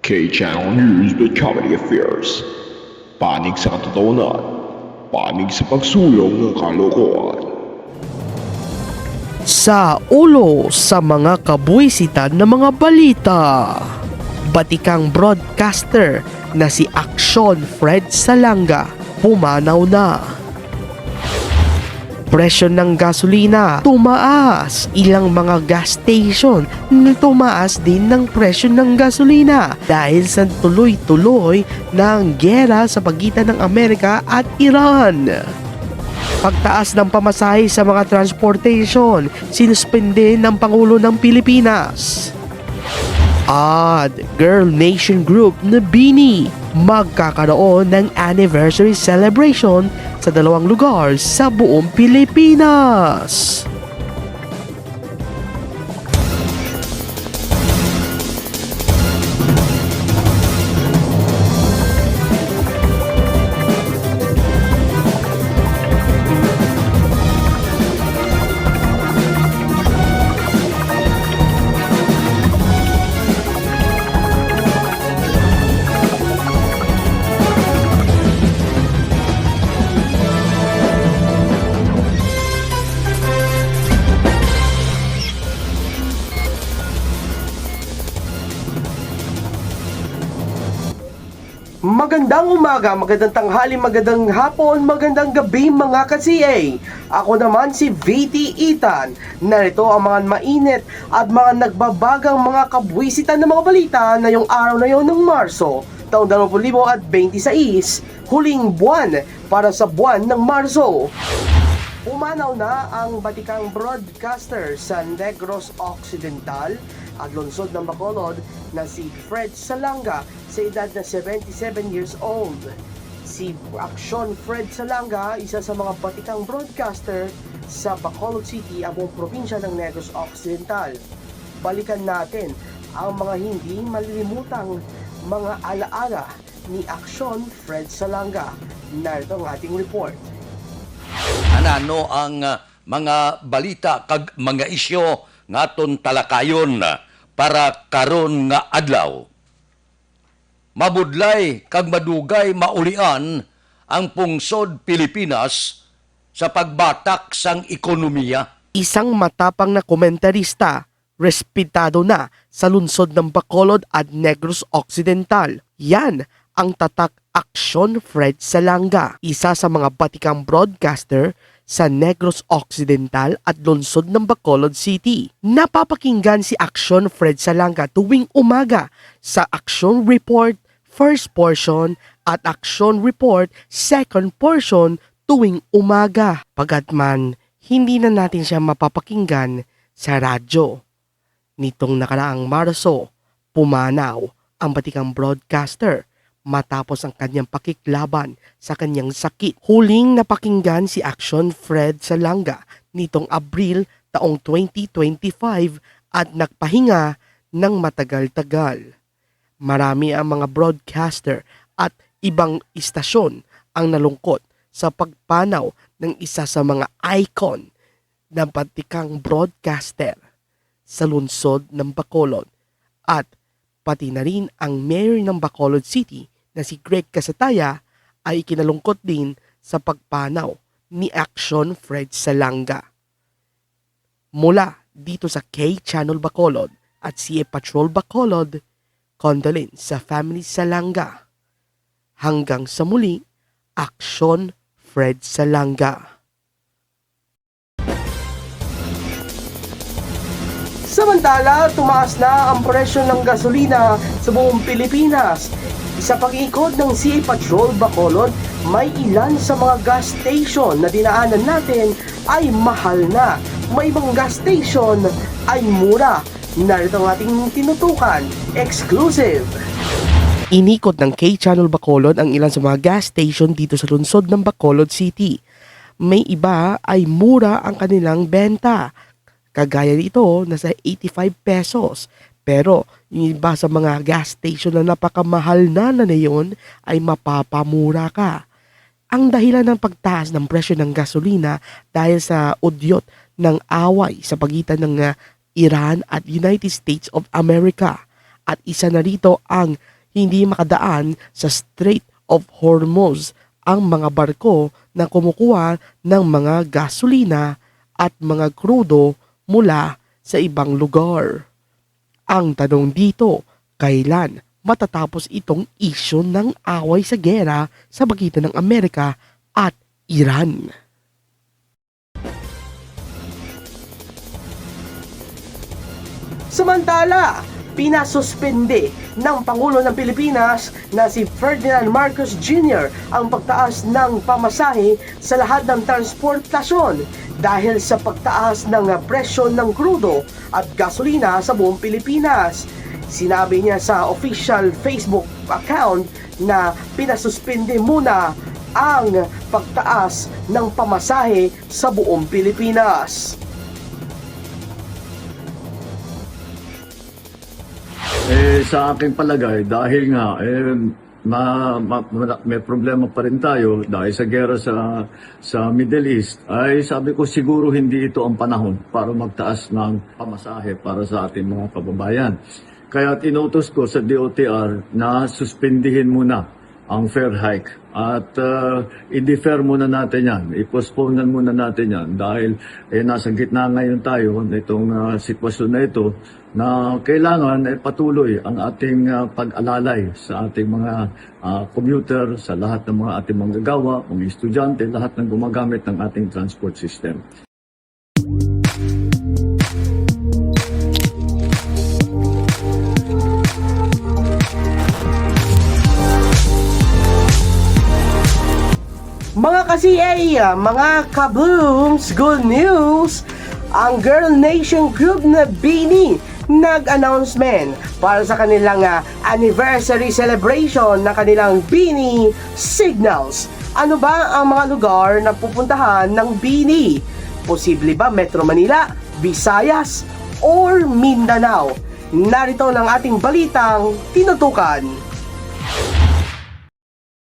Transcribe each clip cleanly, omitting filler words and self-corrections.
K-Channel News with Comedy Affairs. Panig sa katotohanan, panig sa pagsulong ng kalokohan. Sa ulo sa mga kabuwisitan ng mga balita, batikang broadcaster na si Action Fred Salanga pumanaw na. Presyo ng gasolina tumaas. Ilang mga gas station na tumaas din ng presyo ng gasolina dahil sa tuloy-tuloy ng giyera sa pagitan ng Amerika at Iran. Pagtaas ng pamasahe sa mga transportation, sinuspende ng Pangulo ng Pilipinas. At Girl Nation Group na BINI magkakaroon ng anniversary celebration sa 2 lugar sa buong Pilipinas. Magandang umaga, magandang tanghali, magandang hapon, magandang gabi mga ka-CA. Ako naman si VT Ethan. Narito ang mga mainit at mga nagbabagang mga kabwisitan ng mga balita na yung araw na yon ng Marso, taong 2026, huling buwan para sa buwan ng Marso. Umanaw na ang batikang broadcaster sa Negros Occidental at lungsod ng Bacolod na si Fred Salanga sa edad na 77 years old. Si Action Fred Salanga, isa sa mga batikang broadcaster sa Bacolod City, ang buong probinsya ng Negros Occidental. Balikan natin ang mga hindi malilimutang mga alaala ni Action Fred Salanga. Narito ang ating report. Ano ang mga balita kag mga isyo ngaton talakayon para karon nga adlaw. Mabudlay kag madugay maulian ang pungsod Pilipinas sa pagbatak sang ekonomiya. Isang matapang na komentarista, respetado na sa lungsod ng Bacolod at Negros Occidental. Yan ang tatak Action Fred Salanga, isa sa mga batikang broadcaster sa Negros Occidental at lungsod ng Bacolod City. Napapakinggan si Action Fred Salanga tuwing umaga sa Action Report First Portion at Action Report Second Portion tuwing umaga. Pagatman, hindi na natin siya mapapakinggan sa radyo. Nitong nakaraang Marso, pumanaw ang batikang broadcaster matapos ang kanyang pakiklaban sa kanyang sakit. Huling napakinggan si Action Fred Salanga nitong Abril taong 2025 at nagpahinga ng matagal-tagal. Marami ang mga broadcaster at ibang istasyon ang nalungkot sa pagpanaw ng isa sa mga icon na batikang broadcaster sa lungsod ng Bacolod at pati na rin ang mayor ng Bacolod City na si Greg Casataya ay ikinalungkot din sa pagpanaw ni Action Fred Salanga. Mula dito sa K-Channel Bacolod at CA Patrol Bacolod, condolence sa family Salanga. Hanggang sa muli, Action Fred Salanga. Samantala, tumaas na ang presyo ng gasolina sa buong Pilipinas. Sa pag-iikot ng CA Patrol Bacolod, may ilan sa mga gas station na dinaanan natin ay mahal na. May ibang gas station ay mura. Narito ang ating tinutukan, exclusive. Inikot ng K-Channel Bacolod ang ilan sa mga gas station dito sa lungsod ng Bacolod City. May iba ay mura ang kanilang benta. Kagaya nito, nasa 85 pesos. Pero yung iba sa mga gas station na napakamahal na ngayon ay mapapamura ka. Ang dahilan ng pagtaas ng presyo ng gasolina dahil sa udyot ng away sa pagitan ng Iran at United States of America. At isa na rito ang hindi makadaan sa Strait of Hormuz ang mga barko na kumukuha ng mga gasolina at mga krudo mula sa ibang lugar. Ang tanong dito, kailan matatapos itong isyu ng away sa gera sa pagitan ng Amerika at Iran? Samantala, pinasuspende ng Pangulo ng Pilipinas na si Ferdinand Marcos Jr. ang pagtaas ng pamasahe sa lahat ng transportasyon dahil sa pagtaas ng presyo ng krudo at gasolina sa buong Pilipinas. Sinabi niya sa official Facebook account na pinasuspende muna ang pagtaas ng pamasahe sa buong Pilipinas. Sa aking palagay, dahil nga may problema pa rin tayo dahil sa gera sa Middle East, ay sabi ko siguro hindi ito ang panahon para magtaas ng pamasahe para sa ating mga kababayan. Kaya tinutos ko sa DOTR na suspindihin muna ang fare hike at i-defer muna natin yan, i-postpone muna natin yan dahil nasa gitna ngayon tayo nitong sitwasyon na ito na kailangan patuloy ang ating pag-alalay sa ating mga commuter, sa lahat ng mga ating manggagawa, mga estudyante, lahat ng gumagamit ng ating transport system. Mga ka-CA, mga ka-Blooms, good news! Ang Girl Nation Group na BINI nag-announcement para sa kanilang anniversary celebration na kanilang BINI Signals. Ano ba ang mga lugar na pupuntahan ng BINI? Posible ba Metro Manila, Visayas, or Mindanao? Narito ang ating balitang tinutukan.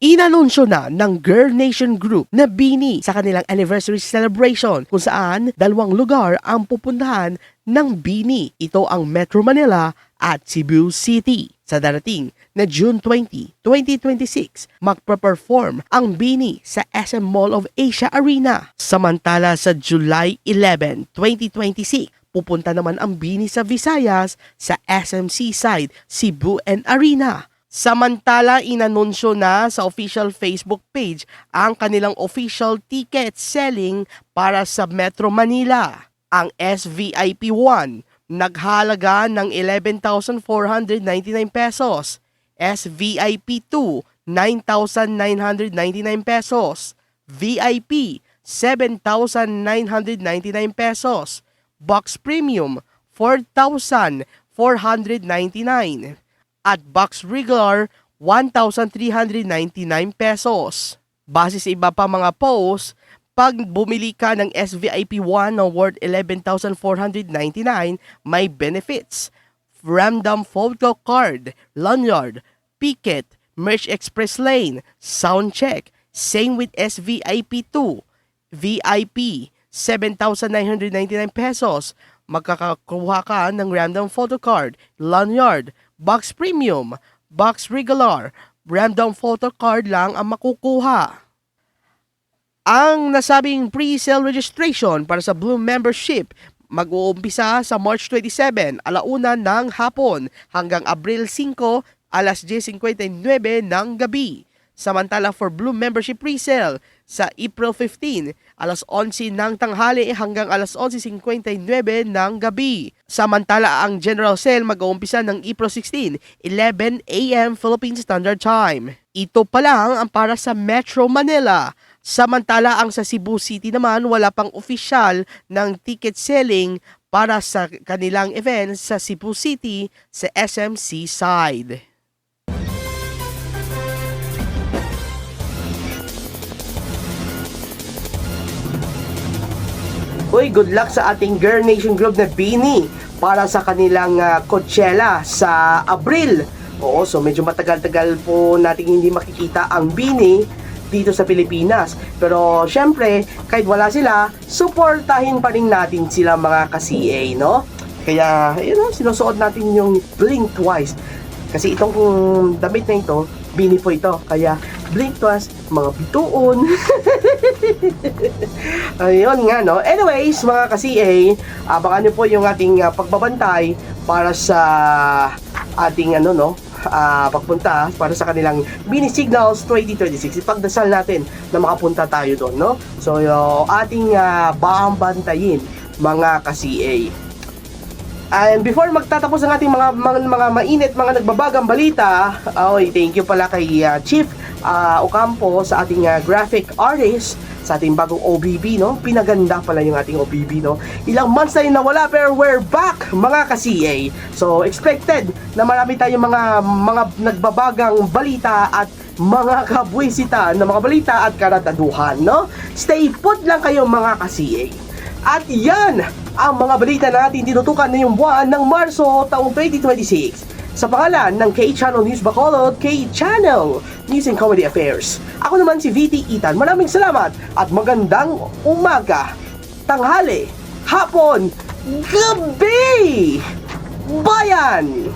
Inanunsyo na ng Girl Nation Group na BINI sa kanilang anniversary celebration kung saan 2 lugar ang pupuntahan ng BINI. Ito ang Metro Manila at Cebu City. Sa darating na June 20, 2026, magpa-perform ang BINI sa SM Mall of Asia Arena. Samantala sa July 11, 2026, pupunta naman ang BINI sa Visayas sa SM Seaside, Cebu and Arena. Samantala, inanunsyo na sa official Facebook page ang kanilang official ticket selling para sa Metro Manila. Ang SVIP 1 naghalaga ng 11,499 pesos, SVIP 2 9,999 pesos, VIP 7,999 pesos, Box Premium 4,499 at Box Regular 1,399 pesos. Base sa iba pa mga posts, pag bumili ka ng SVIP 1 na worth 11,499, may benefits. Random photo card, lanyard, picket, Merch Express Lane, sound check. Same with SVIP 2, VIP 7,999 pesos. Magkakakuha ka ng random photo card, lanyard, Box Premium, Box Regular, random photo card lang ang makukuha. Ang nasabing pre-sale registration para sa Bloom membership mag-uumpisa sa March 27, 1:00 ng hapon hanggang Abril 5, 10:59 ng gabi. Samantala for Bloom membership pre-sale sa April 15, 11:00 ng tanghali hanggang 11:59 ng gabi. Samantala ang general sale mag-uumpisa ng April 16, 11 a.m. Philippine Standard Time. Ito pa lang ang para sa Metro Manila. Samantala ang sa Cebu City naman wala pang opisyal ng ticket selling para sa kanilang event sa Cebu City sa SMC side. Uy, good luck sa ating Girl Nation Group na BINI para sa kanilang Coachella sa Abril. Oo, so medyo matagal-tagal po natin hindi makikita ang BINI dito sa Pilipinas. Pero syempre, kahit wala sila, supportahin pa rin natin sila mga ka-CA, no? Kaya, sinusuot natin yung Blink Twice. Kasi itong damit na ito, bini po ito. Kaya blink twice, mga bituon. Ayun nga, no? Anyways, mga ka-CA, abangan nyo po yung ating pagbabantay para sa ating pagpunta para sa kanilang Mini Signals 2026. Ipagdasal natin na makapunta tayo doon, no? So, ating babantayin, mga ka-CA. And before magtatapos ang ating mga mainit, mga nagbabagang balita, thank you pala kay Chief Ocampo sa ating graphic artist sa ating bagong OBB, no? Pinaganda pala yung ating OBB, no? Ilang months na yung nawala, pero we're back, mga ka-CA. So, expected na marami tayong mga nagbabagang balita at mga kabwisita na mga balita at karataduhan, no? Stay put lang kayo, mga ka-CA. At yan ang mga balita natin tinutukan na yung buwan ng Marso taong 2026. Sa pangalan ng K-Channel News Bacolod, K-Channel News and Comedy Affairs. Ako naman si VT Ethan. Maraming salamat at magandang umaga, tanghali, hapon, gabi, bayan!